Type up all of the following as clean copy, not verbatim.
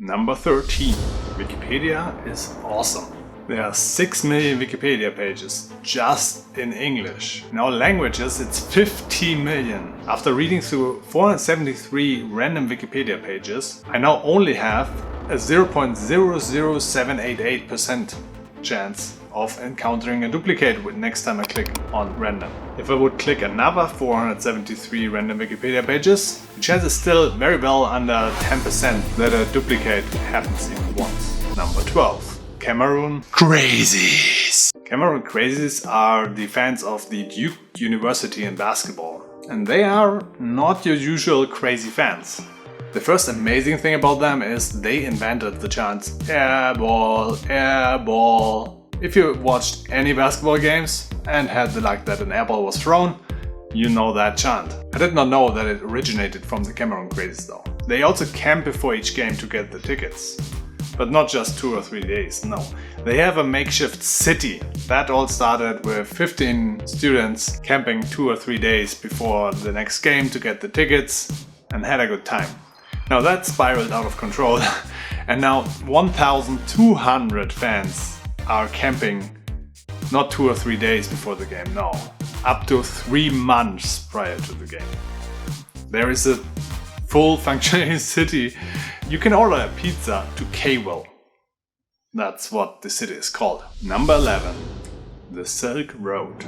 Number 13. Wikipedia is awesome. There are 6 million Wikipedia pages just in English. In all languages it's 50 million. After reading through 473 random Wikipedia pages, I now only have a 0.00788% chance of encountering a duplicate next time I click on random. If I would click another 473 random Wikipedia pages, the chance is still very well under 10% that a duplicate happens even once. Number 12. Cameroon Crazies. Cameroon Crazies are the fans of the Duke University in basketball. And they are not your usual crazy fans. The first amazing thing about them is they invented the chant airball, airball. If you watched any basketball games and had the luck that an airball was thrown, you know that chant. I did not know that it originated from the Cameroon Crazies though. They also camp before each game to get the tickets. But not just 2 or 3 days, no. They have a makeshift city. That all started with 15 students camping 2 or 3 days before the next game to get the tickets and had a good time. Now that spiraled out of control and now 1,200 fans are camping not 2 or 3 days before the game, no. Up to 3 months prior to the game. There is a full functioning city. You can order a pizza to K-Well. That's what the city is called. Number 11. The Silk Road.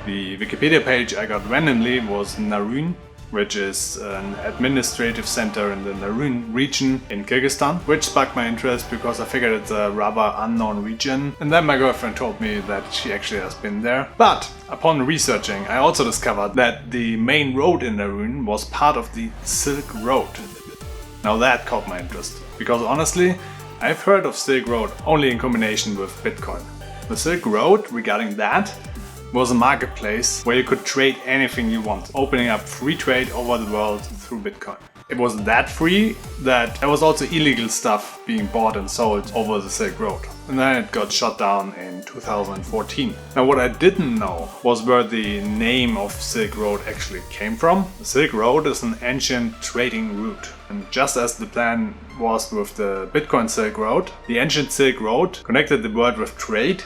The Wikipedia page I got randomly was Naryn, which is an administrative center in the Naryn region in Kyrgyzstan, which sparked my interest because I figured it's a rather unknown region. And then my girlfriend told me that she actually has been there. But upon researching, I also discovered that the main road in Naryn was part of the Silk Road. Now that caught my interest, because honestly, I've heard of Silk Road only in combination with Bitcoin. The Silk Road, regarding that, was a marketplace where you could trade anything you want, opening up free trade over the world through Bitcoin. It was that free that there was also illegal stuff being bought and sold over the Silk Road. And then it got shut down in 2014. Now what I didn't know was where the name of Silk Road actually came from. The Silk Road is an ancient trading route. And just as the plan was with the Bitcoin Silk Road, the ancient Silk Road connected the world with trade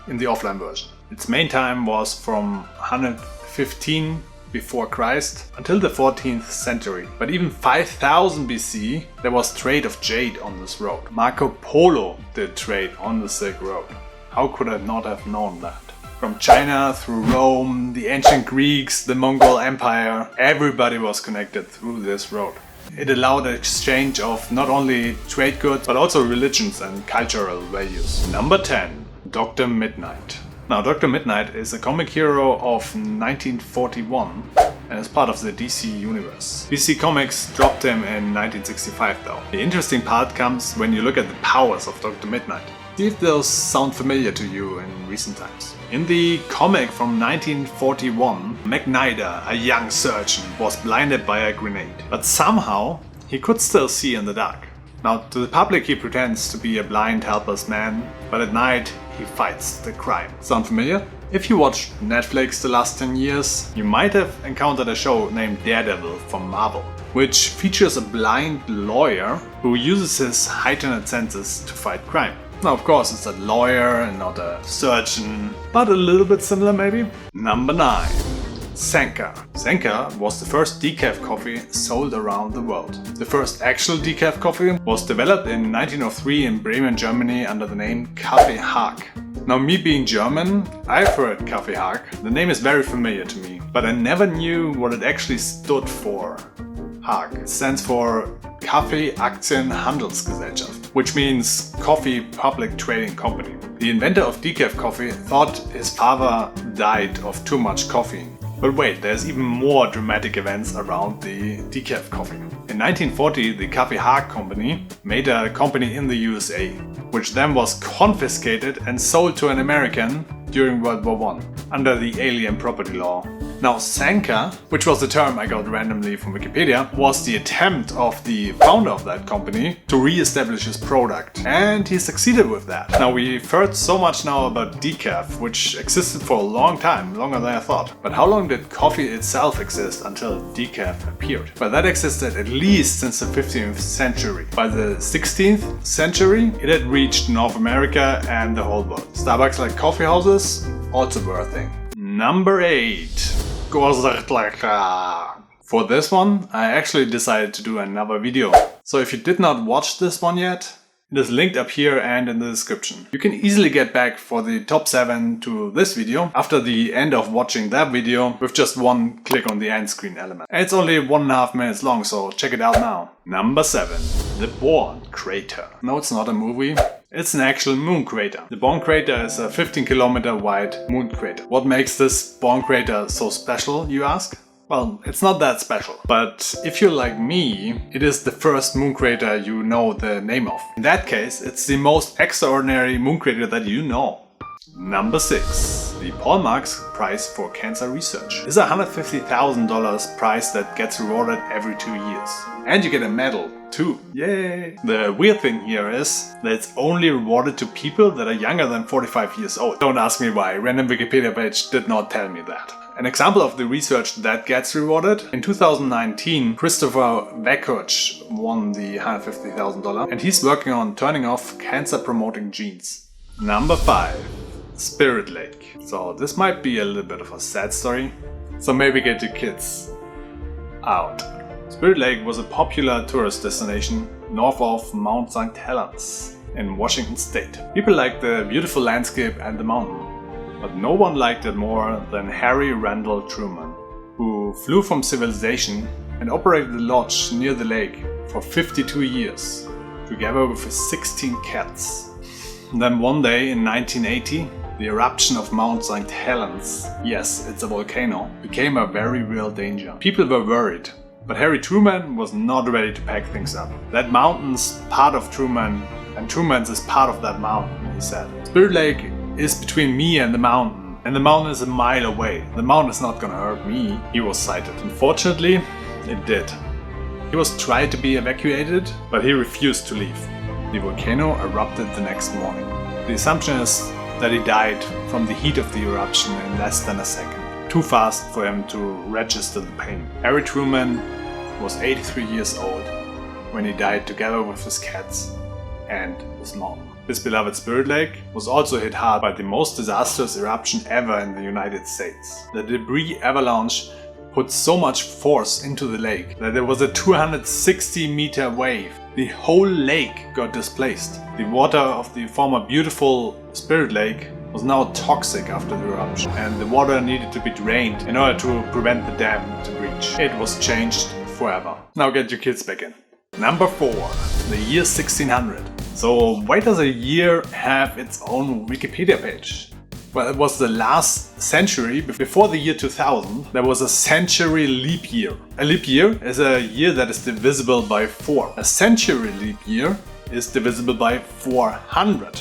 in the offline version. Its main time was from 115 before Christ until the 14th century. But even 5000 BC there was trade of jade on this road. Marco Polo did trade on the Silk Road. How could I not have known that? From China through Rome, the ancient Greeks, the Mongol Empire, everybody was connected through this road. It allowed the exchange of not only trade goods but also religions and cultural values. Number 10. Dr. Mid-Nite. Now, Dr. Mid-Nite is a comic hero of 1941 and is part of the DC universe. DC Comics dropped him in 1965 though. The interesting part comes when you look at the powers of Dr. Mid-Nite. See if those sound familiar to you in recent times. In the comic from 1941, McNider, a young surgeon, was blinded by a grenade. But somehow, he could still see in the dark. Now, to the public he pretends to be a blind, helpless man, but at night he fights the crime. Sound familiar? If you watched Netflix the last 10 years, you might have encountered a show named Daredevil from Marvel, which features a blind lawyer who uses his heightened senses to fight crime. Now, of course, it's a lawyer and not a surgeon, but a little bit similar maybe. Number 9. Sanka. Sanka was the first decaf coffee sold around the world. The first actual decaf coffee was developed in 1903 in Bremen, Germany under the name Kaffee HAG. Now, me being German, I've heard Kaffee HAG. The name is very familiar to me, but I never knew what it actually stood for. HAG. It stands for Kaffee Aktien Handelsgesellschaft, which means Coffee Public Trading Company. The inventor of decaf coffee thought his father died of too much coffee. But wait, there's even more dramatic events around the decaf coffee. In 1940, the Kaffee HAG company made a company in the USA, which then was confiscated and sold to an American during World War I under the alien property law. Now Sanka, which was the term I got randomly from Wikipedia, was the attempt of the founder of that company to re-establish his product, and he succeeded with that. Now we've heard so much now about decaf, which existed for a long time, longer than I thought. But how long did coffee itself exist until decaf appeared? Well, that existed at least since the 15th century. By the 16th century, it had reached North America and the whole world. Starbucks like coffee houses also were a thing. Number 8. For this one, I actually decided to do another video. So if you did not watch this one yet, it is linked up here and in the description. You can easily get back for the top 7 to this video after the end of watching that video with just one click on the end screen element. And it's only 1.5 minutes long, so check it out now. Number 7. The Bourne Crater. No, it's not a movie. It's an actual moon crater. The Bourne Crater is a 15-kilometer wide moon crater. What makes this Bourne Crater so special, you ask? Well, it's not that special, but if you're like me, it is the first moon crater you know the name of. In that case, it's the most extraordinary moon crater that you know. Number 6. The Paul Marx Prize for Cancer Research is a $150,000 prize that gets rewarded every 2 years. And you get a medal too. Yay! The weird thing here is that it's only rewarded to people that are younger than 45 years old. Don't ask me why, random Wikipedia page did not tell me that. An example of the research that gets rewarded: in 2019, Christopher Lekythos won the $150,000 and he's working on turning off cancer-promoting genes. Number 5. Spirit Lake. So this might be a little bit of a sad story, so maybe get your kids out. Spirit Lake was a popular tourist destination north of Mount St. Helens in Washington State. People liked the beautiful landscape and the mountain, but no one liked it more than Harry Randall Truman, who flew from civilization and operated the lodge near the lake for 52 years, together with his 16 cats. Then one day in 1980, the eruption of Mount St. Helens, yes, it's a volcano, became a very real danger. People were worried, but Harry Truman was not ready to pack things up. That mountain's part of Truman, and Truman's is part of that mountain, he said. Spirit Lake is between me and the mountain is a mile away. The mountain is not gonna hurt me, he was cited. Unfortunately, it did. He was tried to be evacuated, but he refused to leave. The volcano erupted the next morning. The assumption is that he died from the heat of the eruption in less than a second. Too fast for him to register the pain. Harry Truman was 83 years old when he died together with his cats and his mom. His beloved Spirit Lake was also hit hard by the most disastrous eruption ever in the United States. The debris avalanche put so much force into the lake that there was a 260-meter wave. The whole lake got displaced. The water of the former beautiful Spirit Lake was now toxic after the eruption, and the water needed to be drained in order to prevent the dam to breach. It was changed forever. Now get your kids back in. Number 4. The year 1600. So why does a year have its own Wikipedia page? Well, it was the last century. Before the year 2000, there was a century leap year. A leap year is a year that is divisible by 4. A century leap year is divisible by 400.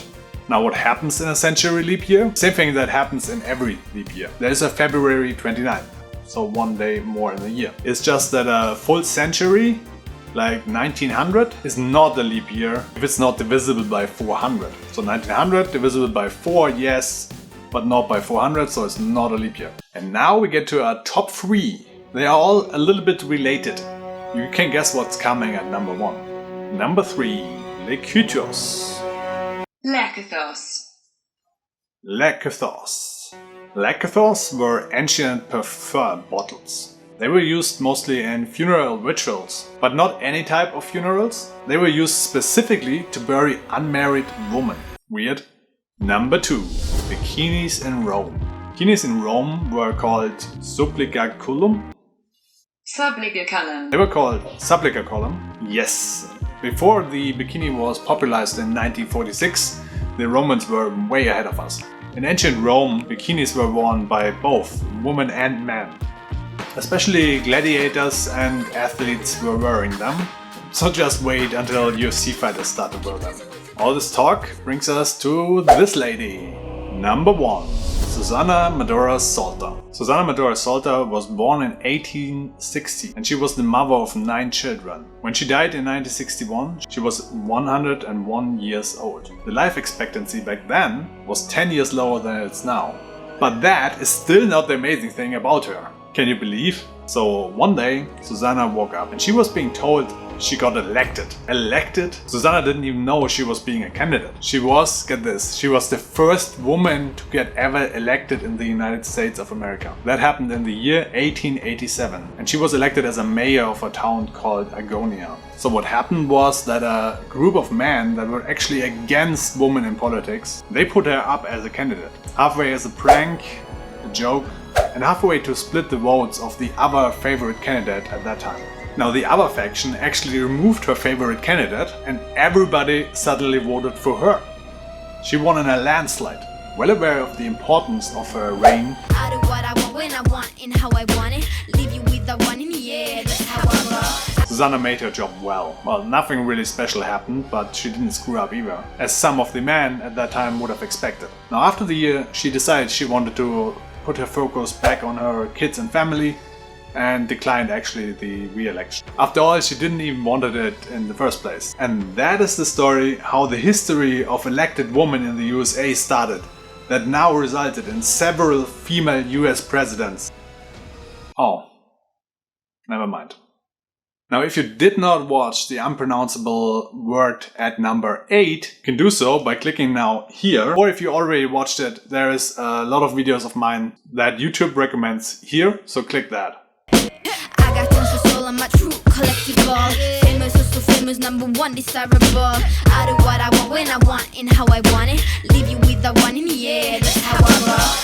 Now what happens in a century leap year? Same thing that happens in every leap year. There is a February 29th, so one day more in the year. It's just that a full century, like 1900, is not a leap year if it's not divisible by 400. So 1900 divisible by 4, yes, but not by 400, so it's not a leap year. And now we get to our top 3. They are all a little bit related. You can guess what's coming at number 1. Number 3. Lekythos. Lekythos. Lekythos. Lekythos were ancient perfume bottles. They were used mostly in funeral rituals, but not any type of funerals. They were used specifically to bury unmarried women. Weird. Number 2. Bikinis in Rome. Bikinis in Rome were called Subligaculum. Subligaculum. They were called Subligaculum. Yes. Before the bikini was popularized in 1946, the Romans were way ahead of us. In ancient Rome, bikinis were worn by both women and men. Especially gladiators and athletes were wearing them, so just wait until UFC fighters start to wear them. All this talk brings us to this lady. Number 1. Susanna Medora Salter. Susanna Medora Salter was born in 1860 and she was the mother of 9 children. When she died in 1961, she was 101 years old. The life expectancy back then was 10 years lower than it's now. But that is still not the amazing thing about her. Can you believe? So one day, Susanna woke up and she was being told she got elected. Elected? Susanna didn't even know she was being a candidate. She was, get this, she was the first woman to get ever elected in the United States of America. That happened in the year 1887. And she was elected as a mayor of a town called Agonia. So what happened was that a group of men that were actually against women in politics, they put her up as a candidate. Halfway as a prank, a joke, and halfway to split the votes of the other favorite candidate at that time. Now the other faction actually removed her favorite candidate and everybody suddenly voted for her. She won in a landslide. Well aware of the importance of her reign, I do what I want when I want and how I want it. Leave you with the one in the air, that's how I roll. Susanna made her job well. Well, nothing really special happened, but she didn't screw up either, as some of the men at that time would have expected. Now after the year, she decided she wanted to put her focus back on her kids and family and declined actually the re-election. After all, she didn't even wanted it in the first place. And that is the story how the history of elected women in the USA started, that now resulted in several female US presidents. Oh, never mind. Now if you did not watch the unpronounceable word at number 8, you can do so by clicking now here. Or if you already watched it, there is a lot of videos of mine that YouTube recommends here, so click that. I got tons of soul on my true collectible. Famous, so famous, #1 desirable. I do what I want when I want and how I want it. Leave you with the one in the air, that's how I roll.